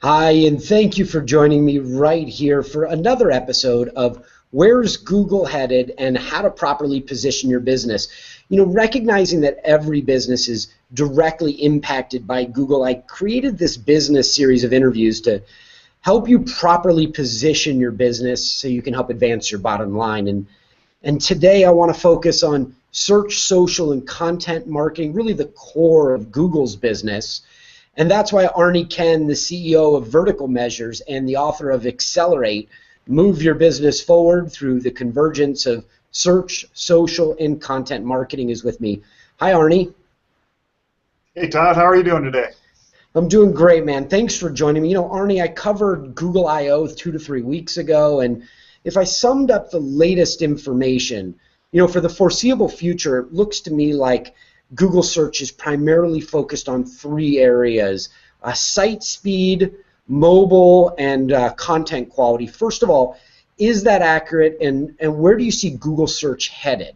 Hi, and thank you for joining me right here for another episode of Where's Google Headed and How to Properly Position Your Business. You know, recognizing that every business is directly impacted by Google, I created this business series of interviews to help you properly position your business so you can help advance your bottom line. And today I want to focus on search, social, and content marketing, really the core of Google's business. And that's why Arnie, Kuenn, the CEO of Vertical Measures and the author of Accelerate, Move Your Business Forward Through the Convergence of Search, Social, and Content Marketing, is with me. Hi, Arnie. Hey, Todd. How are you doing today? I'm doing great, man. Thanks for joining me. You know, Arnie, I covered Google I/O 2 to 3 weeks ago, and if I summed up the latest information, you know, for the foreseeable future, it looks to me like Google search is primarily focused on three areas: site speed, mobile, and content quality. First of all, is that accurate, and where do you see Google search headed?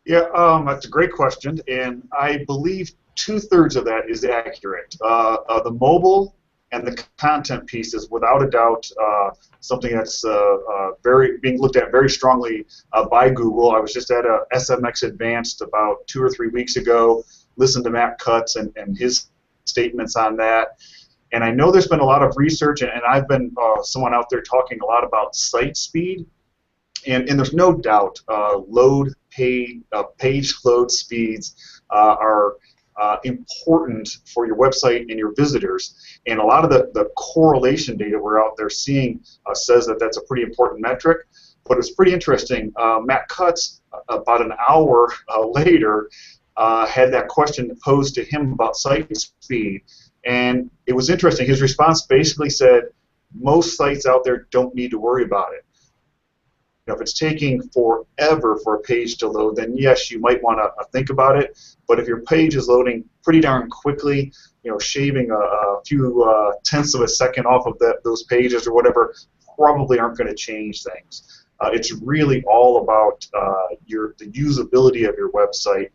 Yeah, that's a great question, and I believe 2/3 of that is accurate. The mobile and the content piece is without a doubt something that's being looked at very strongly by Google. I was just at a SMX Advanced about 2 or 3 weeks ago, listened to Matt Cutts and his statements on that. And I know there's been a lot of research, and I've been someone out there talking a lot about site speed. And there's no doubt page load speeds are important for your website and your visitors. And a lot of the correlation data we're out there seeing says that that's a pretty important metric. But it's pretty interesting. Matt Cutts, about an hour later, had that question posed to him about site speed. And it was interesting. His response basically said, most sites out there don't need to worry about it. You know, if it's taking forever for a page to load, then yes, you might want to think about it. But if your page is loading pretty darn quickly, you know, shaving a few tenths of a second off of those pages or whatever, probably aren't going to change things. It's really all about the usability of your website.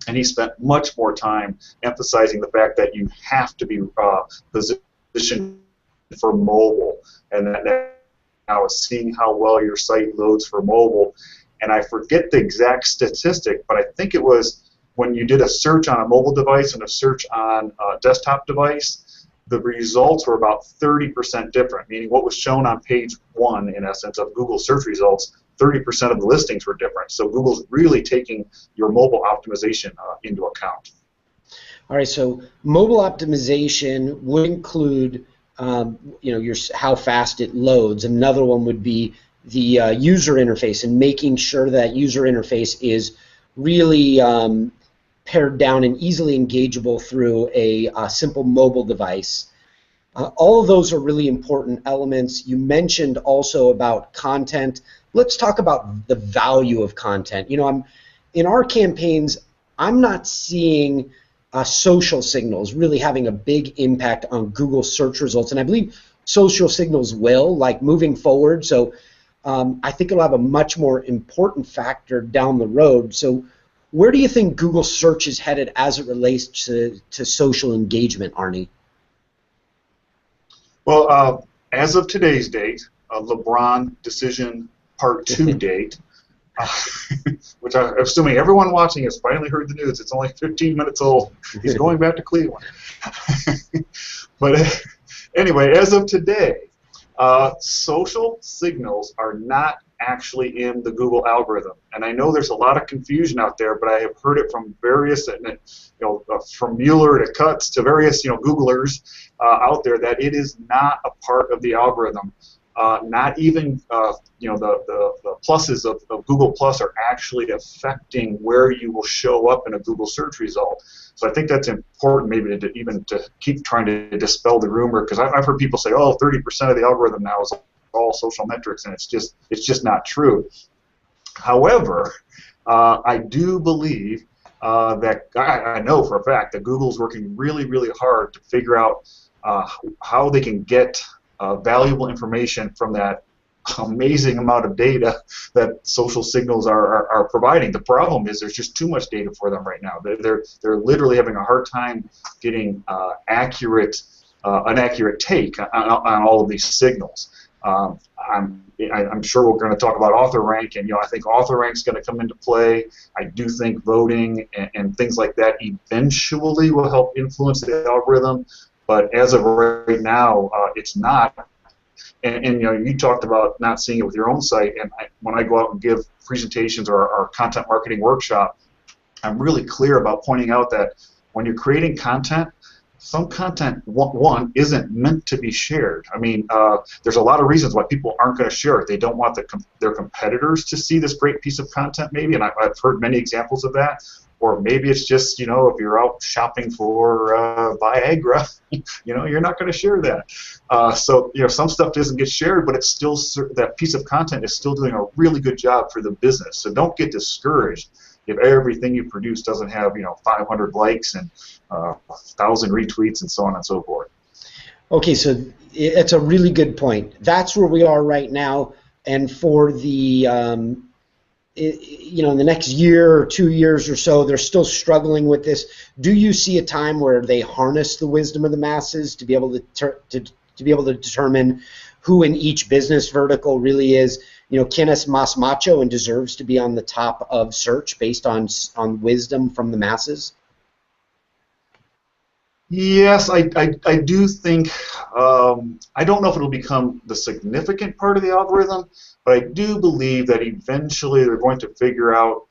And he spent much more time emphasizing the fact that you have to be positioned for mobile, and that now is seeing how well your site loads for mobile. And I forget the exact statistic, but I think it was when you did a search on a mobile device and a search on a desktop device, the results were about 30% different, meaning what was shown on page 1, in essence, of Google search results, 30% of the listings were different. So Google's really taking your mobile optimization into account. All right, so mobile optimization would include you know, how fast it loads. Another one would be the user interface and making sure that user interface is really pared down and easily engageable through a simple mobile device. All of those are really important elements. You mentioned also about content. Let's talk about the value of content. You know, in our campaigns, I'm not seeing social signals really having a big impact on Google search results, and I believe social signals will, like moving forward. So I think it'll have a much more important factor down the road. So where do you think Google search is headed as it relates to social engagement, Arnie? Well, as of today's date, LeBron decision part 2 date, which I'm assuming everyone watching has finally heard the news. It's only 15 minutes old. He's going back to Cleveland. But anyway, as of today, social signals are not actually in the Google algorithm. And I know there's a lot of confusion out there, but I have heard it from various, you know, from Mueller to Cutts to various, you know, Googlers out there, that it is not a part of the algorithm. Not even you know, the pluses of Google Plus are actually affecting where you will show up in a Google search result. So I think that's important, maybe to keep trying to dispel the rumor, because I've heard people say, oh, 30% of the algorithm now is all social metrics, and it's just not true. However, I do believe that I know for a fact that Google's working really, really hard to figure out how they can get valuable information from that amazing amount of data that social signals are providing. The problem is there's just too much data for them right now. They're literally having a hard time getting accurate an accurate take on all of these signals. I'm sure we're going to talk about author rank, and I think author rank is going to come into play. I do think voting and things like that eventually will help influence the algorithm, but as of right now, it's not. And you talked about not seeing it with your own site, and when I go out and give presentations or content marketing workshop, I'm really clear about pointing out that when you're creating content, some content, one, isn't meant to be shared. I mean, there's a lot of reasons why people aren't going to share it. They don't want their competitors to see this great piece of content, maybe, and I've heard many examples of that. Or maybe it's just, if you're out shopping for Viagra, you're not going to share that. So, some stuff doesn't get shared, but it's still, that piece of content is still doing a really good job for the business. So don't get discouraged if everything you produce doesn't have 500 likes and 1,000 retweets and so on and so forth. Okay, so it's a really good point. That's where we are right now, and for the in the next year or 2 years or so, they're still struggling with this. Do you see a time where they harness the wisdom of the masses to be able to determine who in each business vertical really is Kuenn es más macho and deserves to be on the top of search based on wisdom from the masses? Yes, I do think, I don't know if it'll become the significant part of the algorithm, but I do believe that eventually they're going to figure out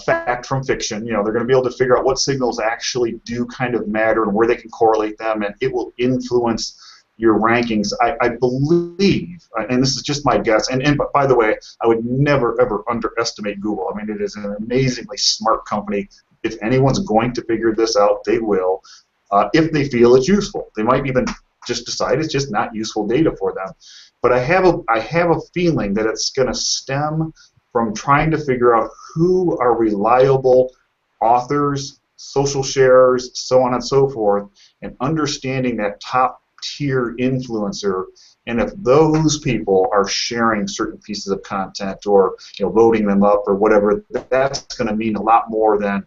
fact from fiction. They're going to be able to figure out what signals actually do kind of matter and where they can correlate them, and it will influence your rankings. I believe, and this is just my guess, and by the way, I would never ever underestimate Google. I mean, it is an amazingly smart company. If anyone's going to figure this out, they will. If they feel it's useful. They might even just decide it's just not useful data for them. But I have a feeling that it's going to stem from trying to figure out who are reliable authors, social sharers, so on and so forth, and understanding that top-tier influencer. And if those people are sharing certain pieces of content or voting them up or whatever, that's going to mean a lot more than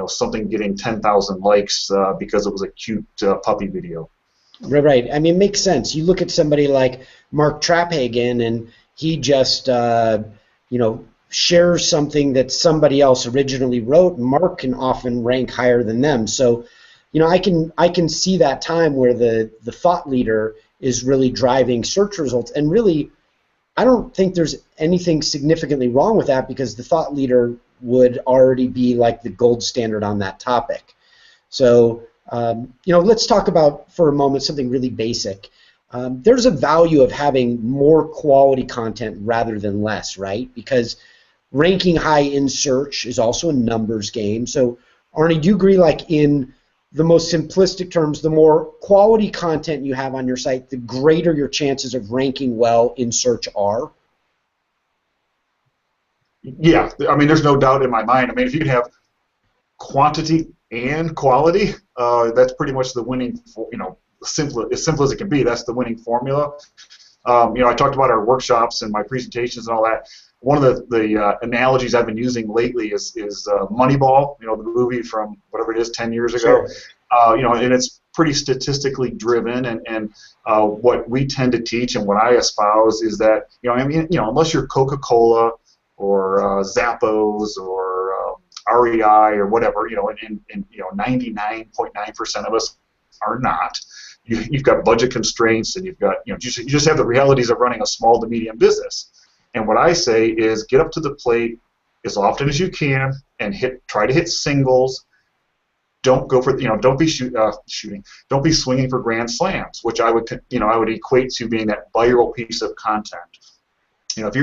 something getting 10,000 likes because it was a cute puppy video. Right. I mean, it makes sense. You look at somebody like Mark Traphagen, and he just, shares something that somebody else originally wrote. Mark can often rank higher than them. So, I can see that time where the thought leader is really driving search results. And really, I don't think there's anything significantly wrong with that, because the thought leader would already be like the gold standard on that topic. So, let's talk about for a moment something really basic. There's a value of having more quality content rather than less, right? Because ranking high in search is also a numbers game. So, Arnie, do you agree, like in the most simplistic terms, the more quality content you have on your site, the greater your chances of ranking well in search are? Yeah, I mean, there's no doubt in my mind. I mean, if you can have quantity and quality, that's pretty much the winning, as simple as it can be. That's the winning formula. I talked about our workshops and my presentations and all that. One of the analogies I've been using lately is Moneyball, the movie from whatever it is, 10 years ago. Sure. And it's pretty statistically driven, and what we tend to teach and what I espouse is that, unless you're Coca-Cola or Zappos or REI or whatever, and 99.9% of us are not. You've got budget constraints, and you've got, you just have the realities of running a small to medium business. And what I say is get up to the plate as often as you can and try to hit singles. Don't go for, don't be shooting. Don't be swinging for grand slams, which I would equate to being that viral piece of content. If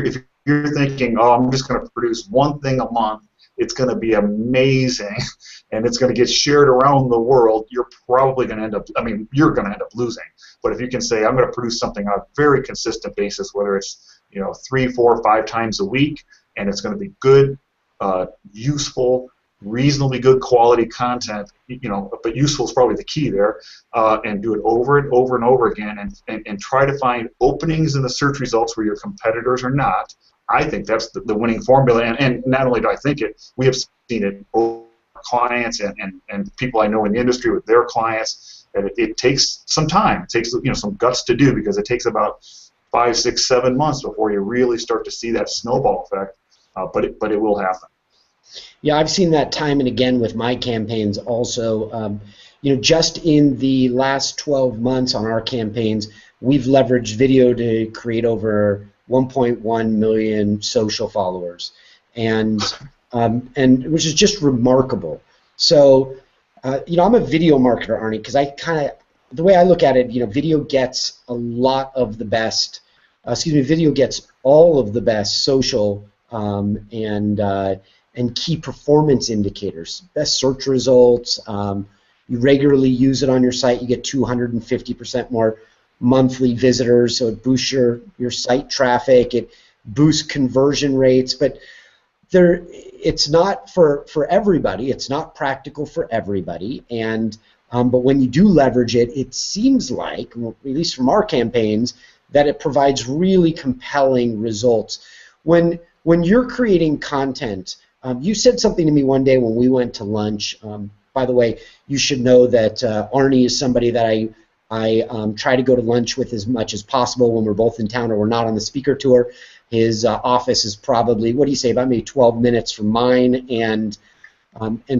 you're thinking, oh, I'm just going to produce one thing a month, it's going to be amazing, and it's going to get shared around the world, you're probably going to end up, you're going to end up losing. But if you can say, I'm going to produce something on a very consistent basis, whether it's 3, 4, 5 times a week, and it's going to be good, useful, reasonably good quality content, but useful is probably the key there, and do it over and over and over again, and try to find openings in the search results where your competitors are not. I think that's the winning formula, and not only do I think it, we have seen it over clients and people I know in the industry with their clients. And it takes some time. It takes some guts to do, because it takes about 5, 6, 7 months before you really start to see that snowball effect. But it will happen. Yeah, I've seen that time and again with my campaigns also. Just in the last 12 months on our campaigns, we've leveraged video to create over 1.1 million social followers, and which is just remarkable. So, I'm a video marketer, Arnie, because the way I look at it, video gets a lot of the best. Video gets all of the best social and key performance indicators, best search results. You regularly use it on your site, you get 250% more monthly visitors, so it boosts your site traffic, it boosts conversion rates, but it's not for everybody, it's not practical for everybody, and but when you do leverage it, it seems like, at least from our campaigns, that it provides really compelling results. When you're creating content, you said something to me one day when we went to lunch. By the way, you should know that Arnie is somebody that I try to go to lunch with as much as possible when we're both in town or we're not on the speaker tour. His office is probably, what do you say, about maybe 12 minutes from mine, and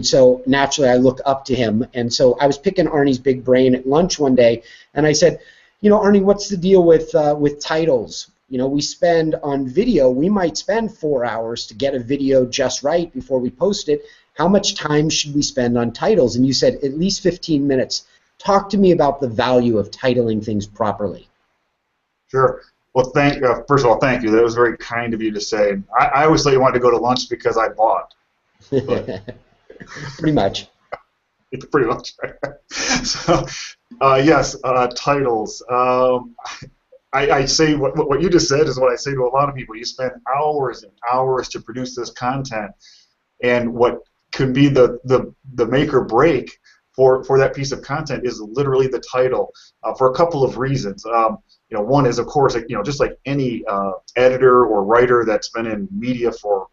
so naturally I look up to him. And so I was picking Arnie's big brain at lunch one day, and I said, Arnie, what's the deal with titles? We spend on video, we might spend 4 hours to get a video just right before we post it. How much time should we spend on titles? And you said at least 15 minutes. Talk to me about the value of titling things properly. Sure. Well, first of all, thank you. That was very kind of you to say. I always thought you wanted to go to lunch because I bought. Pretty much. Pretty much. So, yes, titles. I say what you just said is what I say to a lot of people. You spend hours and hours to produce this content, and what could be the make or break for that piece of content is literally the title, for a couple of reasons. One is, of course, just like any editor or writer that's been in media for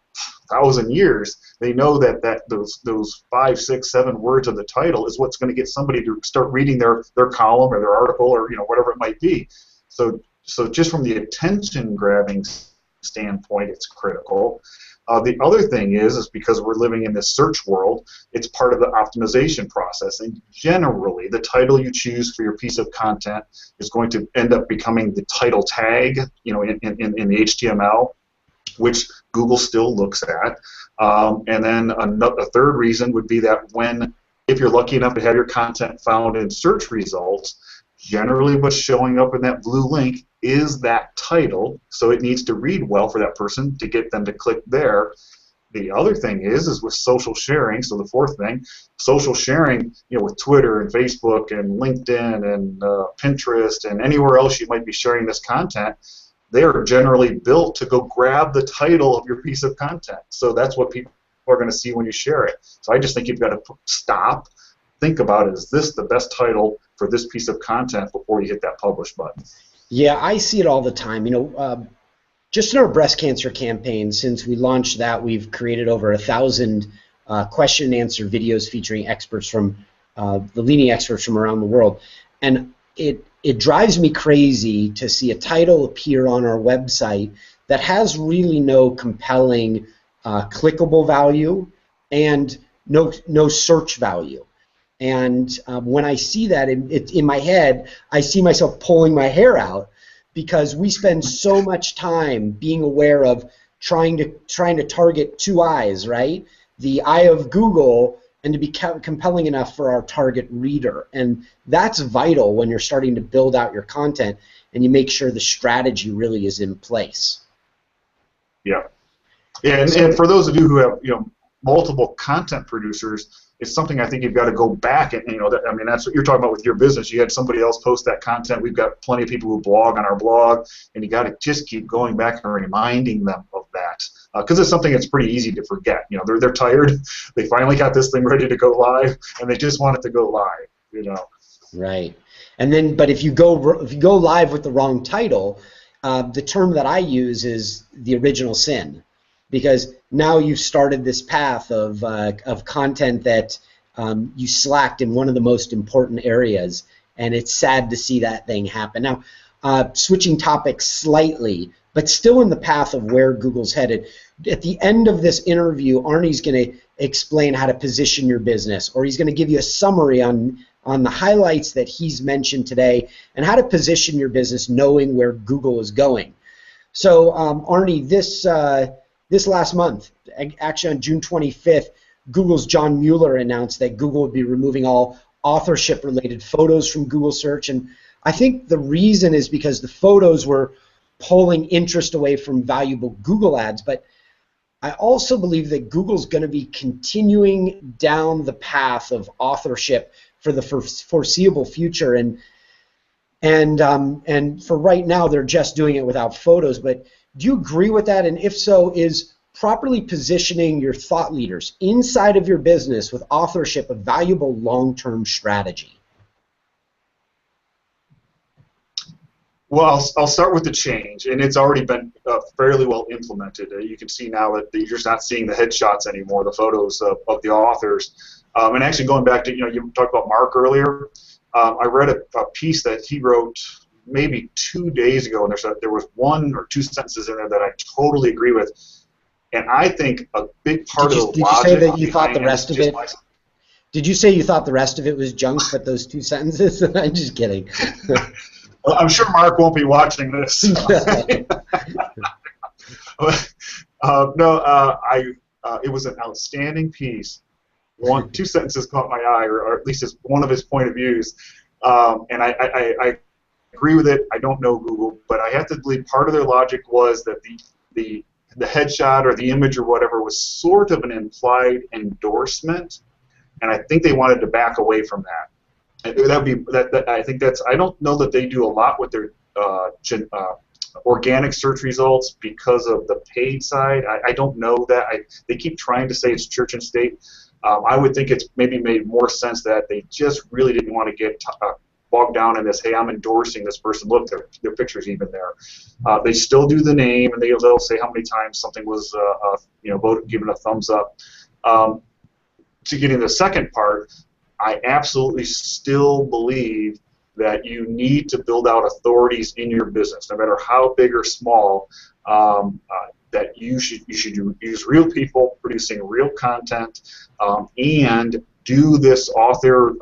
1,000 years, they know that those 5, 6, 7 words of the title is what's going to get somebody to start reading their column or their article or whatever it might be. So just from the attention-grabbing standpoint, it's critical. The other thing is because we're living in this search world, it's part of the optimization process. And generally, the title you choose for your piece of content is going to end up becoming the title tag, in the HTML, which Google still looks at. And then a third reason would be that if you're lucky enough to have your content found in search results, generally what's showing up in that blue link is that title, so it needs to read well for that person to get them to click there. The other thing is with social sharing, so the fourth thing, social sharing, with Twitter and Facebook and LinkedIn and Pinterest and anywhere else you might be sharing this content, they are generally built to go grab the title of your piece of content. So that's what people are going to see when you share it. So I just think you've got to stop, think about it, is this the best title for this piece of content before you hit that publish button? Yeah, I see it all the time. Just in our breast cancer campaign, since we launched that, we've created over 1,000 question and answer videos featuring experts from the leading experts from around the world, and it drives me crazy to see a title appear on our website that has really no compelling clickable value and no search value. And when I see that, in my head, I see myself pulling my hair out, because we spend so much time being aware of trying to target 2 eyes, right? The eye of Google, and to be compelling enough for our target reader. And that's vital when you're starting to build out your content and you make sure the strategy really is in place. Yeah. And for those of you who have multiple content producers, it's something I think you've got to go back and that's what you're talking about with your business. You had somebody else post that content. We've got plenty of people who blog on our blog, and you got to just keep going back and reminding them of that, because it's something that's pretty easy to forget. They're tired. They finally got this thing ready to go live, and they just want it to go live. Right. And then, but if you go live with the wrong title, the term that I use is the original sin. Because now you've started this path of content that you slacked in one of the most important areas, and it's sad to see that thing happen. Now, switching topics slightly, but still in the path of where Google's headed. At the end of this interview, Arnie's going to explain how to position your business, or he's going to give you a summary on the highlights that he's mentioned today and how to position your business knowing where Google is going. So, Arnie, this last month, actually on June 25th, Google's John Mueller announced that Google would be removing all authorship-related photos from Google search, and I think the reason is because the photos were pulling interest away from valuable Google ads, but I also believe that Google's going to be continuing down the path of authorship for the foreseeable future, and for right now they're just doing it without photos. But do you agree with that? And if so, is properly positioning your thought leaders inside of your business with authorship a valuable long-term strategy? Well, I'll start with the change, and it's already been fairly well implemented. You can see now that you're just not seeing the headshots anymore, the photos of the authors. And actually going back to, you talked about Mark earlier, I read a piece that he wrote maybe 2 days ago, and there was 1 or 2 sentences in there that I totally agree with. And I think a big part of the logic. Did you say that you thought the rest of it? Did you say you thought the rest of it was junk, but those 2 sentences? I'm just kidding. Well, I'm sure Mark won't be watching this. It was an outstanding piece. 2 sentences caught my eye, or at least it's one of his point of views. And I agree with it. I don't know Google, but I have to believe part of their logic was that the headshot or the image or whatever was sort of an implied endorsement, and I think they wanted to back away from that. I think that's. I don't know that they do a lot with their organic search results because of the paid side. I don't know that. They keep trying to say it's church and state. I would think it's maybe made more sense that they just really didn't want to get bogged down in this. Hey, I'm endorsing this person. Look, their picture's even there. They still do the name, and they'll say how many times something was voted, given a thumbs up. To get into the second part, I absolutely still believe that you need to build out authorities in your business, no matter how big or small. That you should use real people producing real content, and do this author,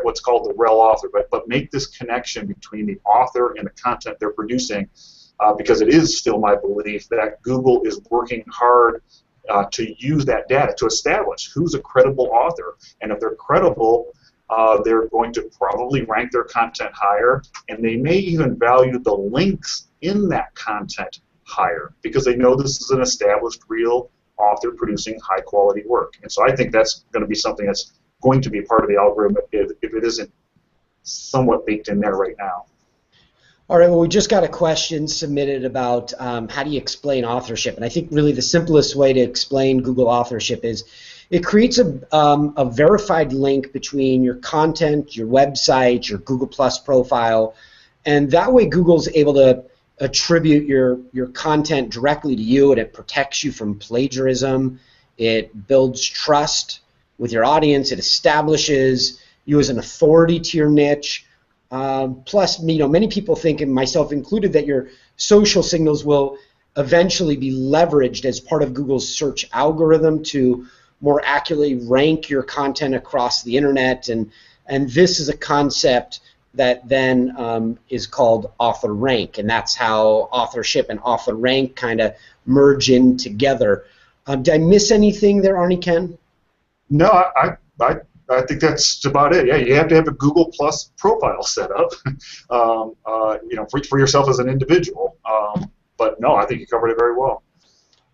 what's called the rel author, but make this connection between the author and the content they're producing, because it is still my belief that Google is working hard to use that data to establish who's a credible author, and if they're credible, they're going to probably rank their content higher, and they may even value the links in that content higher because they know this is an established real author producing high quality work. And so I think that's going to be something that's going to be part of the algorithm if it isn't somewhat baked in there right now. All right, well, we just got a question submitted about how do you explain authorship, and I think really the simplest way to explain Google authorship is it creates a verified link between your content, your website, your Google Plus profile, and that way Google's able to attribute your content directly to you, and it protects you from plagiarism. It builds trust with your audience. It establishes you as an authority to your niche. Plus, many people think, and myself included, that your social signals will eventually be leveraged as part of Google's search algorithm to more accurately rank your content across the internet, and this is a concept that then is called author rank, and that's how authorship and author rank kind of merge in together. Did I miss anything there, Arnie, Ken? No, I think that's about it. Yeah, you have to have a Google Plus profile set up, for yourself as an individual. But no, I think you covered it very well.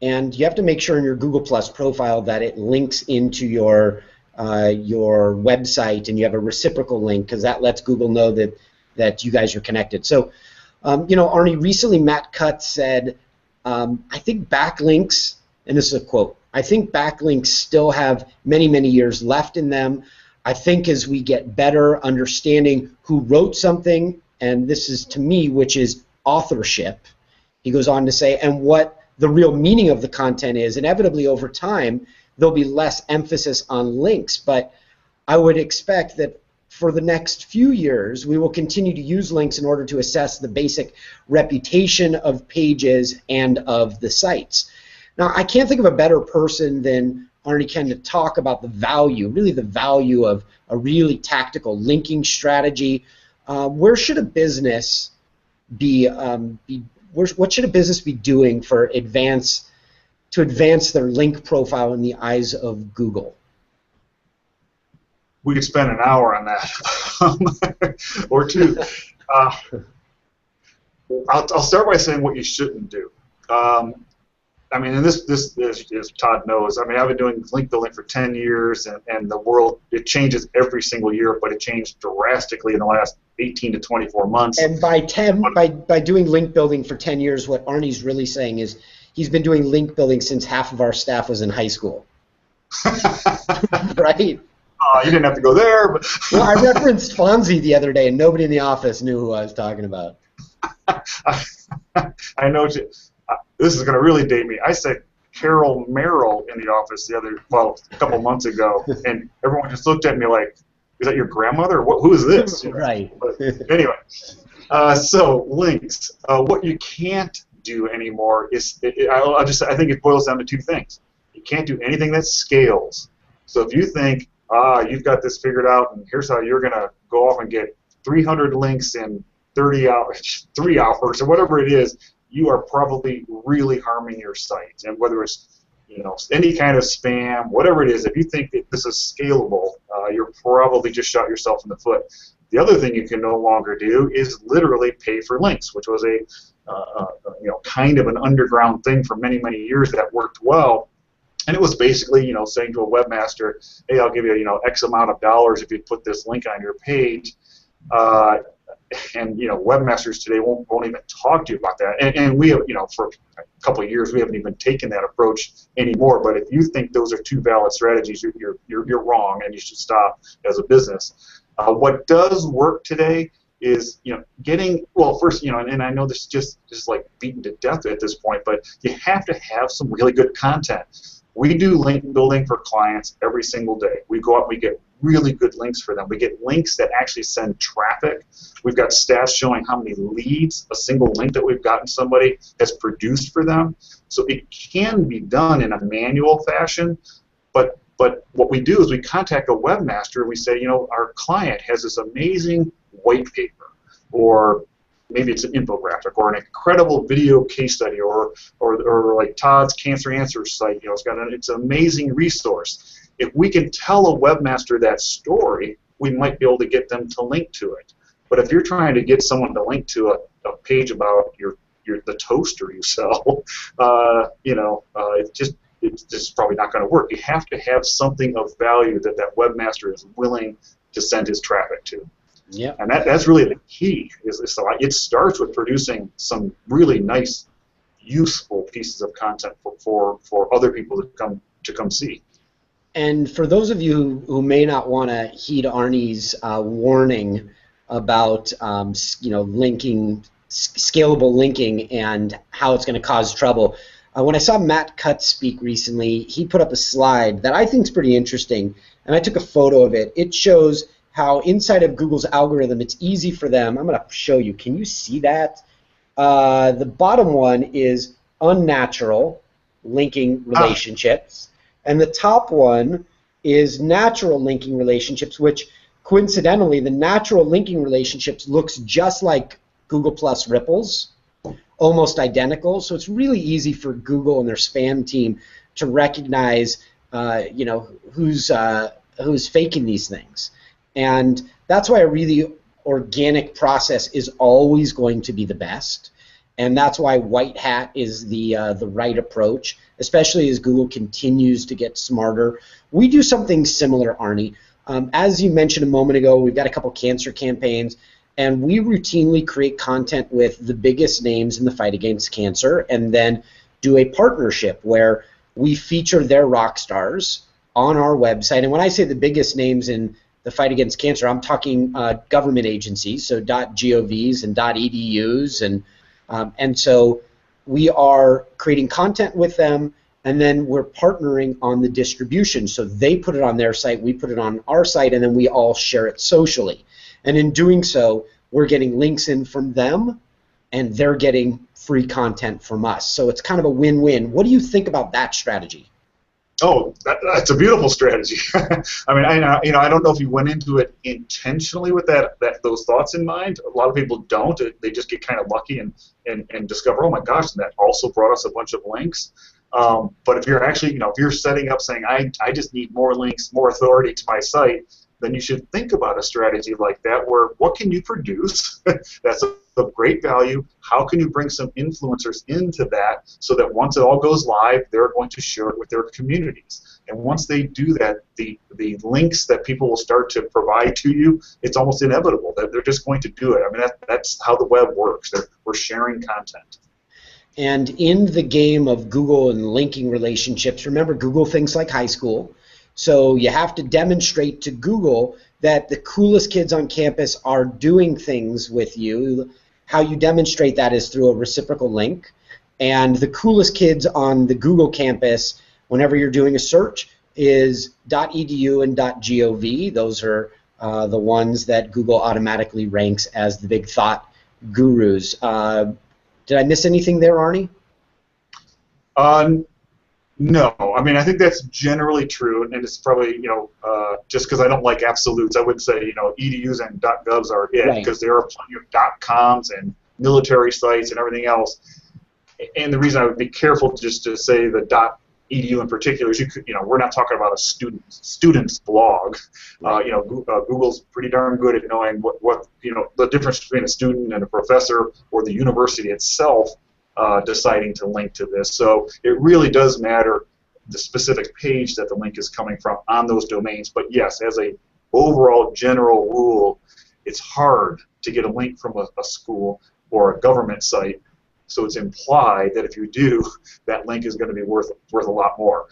And you have to make sure in your Google Plus profile that it links into your website, and you have a reciprocal link, because that lets Google know that you guys are connected. So, Arnie, recently Matt Cutts said, I think backlinks, and this is a quote, I think backlinks still have many, many years left in them. I think as we get better understanding who wrote something, and this is to me, which is authorship, he goes on to say, and what the real meaning of the content is, inevitably over time, there'll be less emphasis on links. But I would expect that for the next few years, we will continue to use links in order to assess the basic reputation of pages and of the sites. Now, I can't think of a better person than Arnie Kuenn to talk about the value, really the value of a really tactical linking strategy. Where should a business what should a business be doing to advance their link profile in the eyes of Google? We could spend an hour on that, or two. I'll start by saying what you shouldn't do. I mean, and this as Todd knows, I mean, I've been doing link building for 10 years, and the world, it changes every single year, but it changed drastically in the last 18 to 24 months. And by doing link building for 10 years, what Arnie's really saying is he's been doing link building since half of our staff was in high school. Right? You didn't have to go there. But well, I referenced Fonzie the other day, and nobody in the office knew who I was talking about. I know. This is going to really date me. I said Carol Merrill in the office a couple months ago, and everyone just looked at me like, "Is that your grandmother? Who is this?" You know? Right. But anyway, so links. What you can't do anymore is I think it boils down to two things. You can't do anything that scales. So if you think you've got this figured out, and here's how you're going to go off and get 300 links in 30 hours, 3 hours, or whatever it is, you are probably really harming your site. And whether it's any kind of spam, whatever it is, if you think that this is scalable, you're probably just shot yourself in the foot. The other thing you can no longer do is literally pay for links, which was a kind of an underground thing for many, many years that worked well. And it was basically, saying to a webmaster, "Hey, I'll give you, X amount of dollars if you put this link on your page." And webmasters today won't even talk to you about that. And we have, for a couple of years, we haven't even taken that approach anymore. But if you think those are two valid strategies, you're wrong, and you should stop as a business. What does work today is first, and I know this is just like beaten to death at this point, but you have to have some really good content. We do link building for clients every single day. We go out, we get really good links for them. We get links that actually send traffic. We've got stats showing how many leads a single link that we've gotten somebody has produced for them. So it can be done in a manual fashion, but what we do is we contact a webmaster and we say, our client has this amazing white paper, or maybe it's an infographic or an incredible video case study, or like Todd's Cancer Answers site. It's an amazing resource. If we can tell a webmaster that story, we might be able to get them to link to it. But if you're trying to get someone to link to a page about the toaster you sell, it's just probably not going to work. You have to have something of value that webmaster is willing to send his traffic to. Yeah. And that's really the key. It starts with producing some really nice, useful pieces of content for other people to come see. And for those of you who may not want to heed Arnie's warning about linking, scalable linking, and how it's going to cause trouble, when I saw Matt Cutts speak recently, he put up a slide that I think is pretty interesting, and I took a photo of it. It shows how inside of Google's algorithm, it's easy for them. I'm going to show you. Can you see that? The bottom one is unnatural linking relationships. And the top one is natural linking relationships, which coincidentally, the natural linking relationships looks just like Google Plus ripples, almost identical. So it's really easy for Google and their spam team to recognize, who's faking these things. And that's why a really organic process is always going to be the best. And that's why white hat is the right approach, especially as Google continues to get smarter. We do something similar, Arnie. As you mentioned a moment ago, we've got a couple cancer campaigns, and we routinely create content with the biggest names in the fight against cancer, and then do a partnership where we feature their rock stars on our website. And when I say the biggest names in the fight against cancer, I'm talking government agencies, so .govs and .edus, and so we are creating content with them, and then we're partnering on the distribution. So they put it on their site, we put it on our site, and then we all share it socially. And in doing so, we're getting links in from them, and they're getting free content from us. So it's kind of a win-win. What do you think about that strategy? Oh, that's a beautiful strategy. I mean, I don't know if you went into it intentionally with those thoughts in mind. A lot of people don't. They just get kind of lucky and discover, oh my gosh, and that also brought us a bunch of links. But if you're actually, if you're setting up saying, I just need more links, more authority to my site, then you should think about a strategy like that where what can you produce that's of great value? How can you bring some influencers into that so that once it all goes live, they're going to share it with their communities? And once they do that, the links that people will start to provide to you, it's almost inevitable that they're just going to do it. I mean, that's how the web works. We're sharing content. And in the game of Google and linking relationships, remember, Google thinks like high school. So you have to demonstrate to Google that the coolest kids on campus are doing things with you. How you demonstrate that is through a reciprocal link. And the coolest kids on the Google campus, whenever you're doing a search, is .edu and .gov. Those are the ones that Google automatically ranks as the big thought gurus. Did I miss anything there, Arnie? No, I mean, I think that's generally true, and it's probably, just because I don't like absolutes, I would say, edus and .govs are it, because there are plenty of .coms and military sites and everything else. And the reason I would be careful just to say the .edu in particular is we're not talking about a student's blog. Google's pretty darn good at knowing what the difference between a student and a professor or the university itself deciding to link to this. So it really does matter the specific page that the link is coming from on those domains. But yes, as a overall general rule, it's hard to get a link from a school or a government site. So it's implied that if you do, that link is going to be worth a lot more.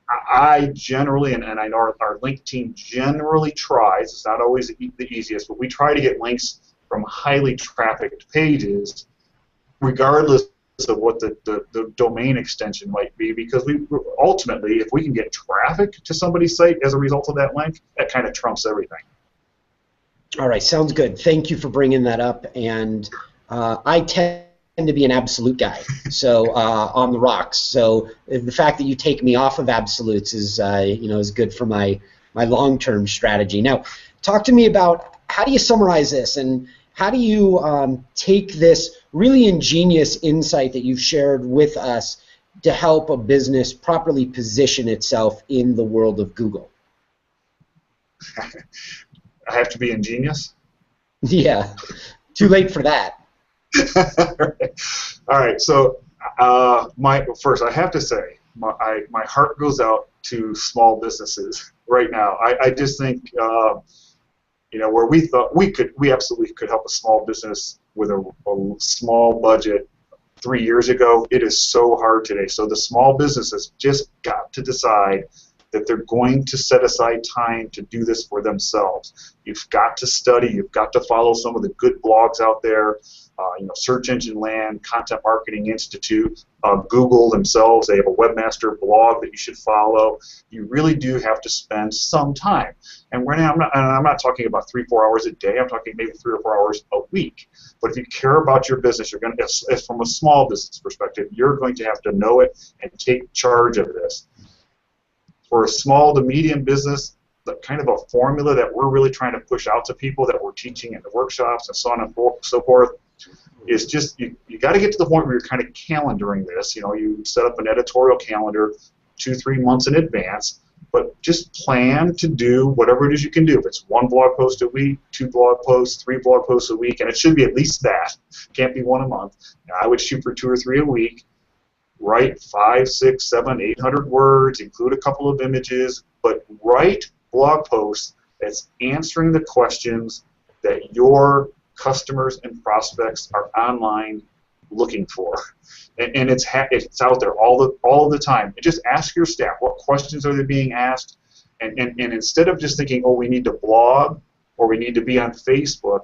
I generally, and I know our link team generally tries, it's not always the easiest, but we try to get links from highly trafficked pages, regardless of what the domain extension might be, because we ultimately, if we can get traffic to somebody's site as a result of that link, that kind of trumps everything. All right, sounds good. Thank you for bringing that up. And I tend to be an absolute guy, so on the rocks. So the fact that you take me off of absolutes is is good for my long-term strategy. Now, talk to me about how do you summarize this, and how do you take this really ingenious insight that you've shared with us to help a business properly position itself in the world of Google? I have to be ingenious? Yeah, too late for that. All right, so first I have to say my heart goes out to small businesses right now. I just think where we thought we absolutely could help a small business with a small budget 3 years ago, it is so hard today. So the small businesses just got to decide that they're going to set aside time to do this for themselves. You've got to study. You've got to follow some of the good blogs out there. Search Engine Land, Content Marketing Institute, Google themselves, they have a webmaster blog that you should follow. You really do have to spend some time. And I'm not talking about 3-4 hours a day. I'm talking maybe 3 or 4 hours a week. But if you care about your business, you're going to, if from a small business perspective, you're going to have to know it and take charge of this. For a small to medium business, the kind of a formula that we're really trying to push out to people that we're teaching in the workshops and so on and so forth is just you got to get to the point where you're kind of calendaring this. You set up an editorial calendar 2-3 months in advance, but just plan to do whatever it is you can do. If it's 1 blog post a week, 2 blog posts, 3 blog posts a week, and it should be at least that. Can't be 1 a month. Now, I would shoot for 2 or 3 a week. Write 5, 6, 7, 800 words, include a couple of images, but write blog posts that's answering the questions that your customers and prospects are online looking for, and it's out there all the time. And just ask your staff, what questions are they being asked, and instead of just thinking, oh, we need to blog or we need to be on Facebook,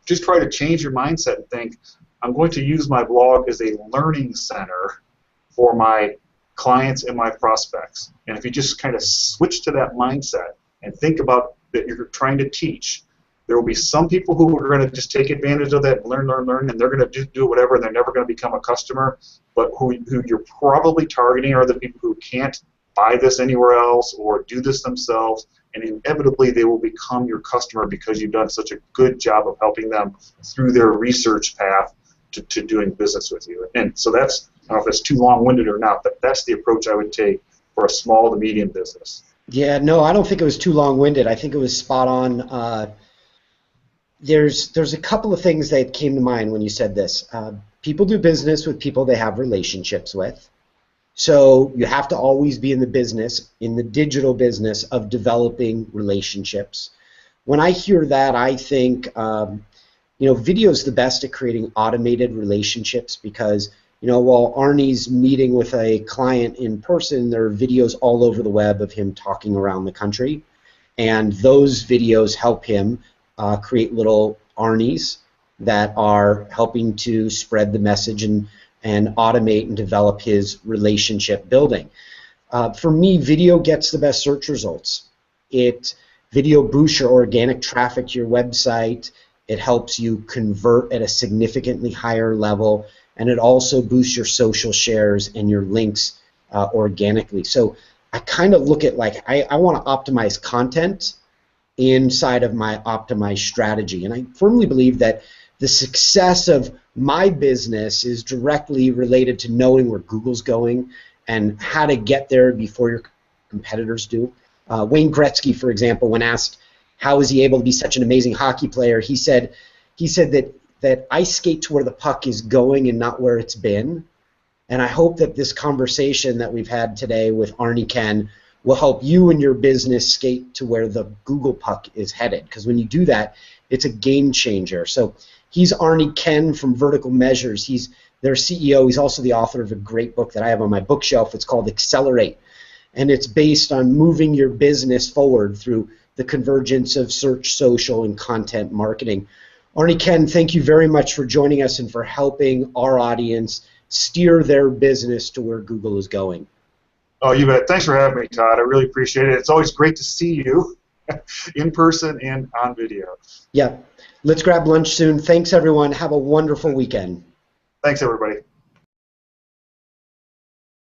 just try to change your mindset and think, I'm going to use my blog as a learning center for my clients and my prospects. And if you just kind of switch to that mindset and think about that you're trying to teach, there will be some people who are going to just take advantage of that and learn, and they're going to just do whatever, and they're never going to become a customer. But who you're probably targeting are the people who can't buy this anywhere else or do this themselves, and inevitably they will become your customer because you've done such a good job of helping them through their research path to doing business with you. And so that's, I don't know if it's too long-winded or not, but that's the approach I would take for a small to medium business. Yeah, no, I don't think it was too long-winded. I think it was spot on. There's a couple of things that came to mind when you said this. People do business with people they have relationships with. So you have to always be in the business, in the digital business of developing relationships. When I hear that, I think video is the best at creating automated relationships because while Arnie's meeting with a client in person, there are videos all over the web of him talking around the country, and those videos help him create little Arnies that are helping to spread the message and automate and develop his relationship building. For me, video gets the best search results. Video boosts your organic traffic to your website. It helps you convert at a significantly higher level, and it also boosts your social shares and your links organically. So I kind of look at I want to optimize content inside of my optimized strategy, and I firmly believe that the success of my business is directly related to knowing where Google's going and how to get there before your competitors do. Wayne Gretzky, for example, when asked how is he able to be such an amazing hockey player, he said that I skate to where the puck is going and not where it's been. And I hope that this conversation that we've had today with Arnie Kuenn will help you and your business skate to where the Google puck is headed. Because when you do that, it's a game changer. So he's Arnie Kuenn from Vertical Measures. He's their CEO. He's also the author of a great book that I have on my bookshelf. It's called Accelerate. And it's based on moving your business forward through the convergence of search, social, and content marketing. Arnie Kuenn, thank you very much for joining us and for helping our audience steer their business to where Google is going. Oh, you bet. Thanks for having me, Todd. I really appreciate it. It's always great to see you in person and on video. Yeah. Let's grab lunch soon. Thanks, everyone. Have a wonderful weekend. Thanks, everybody.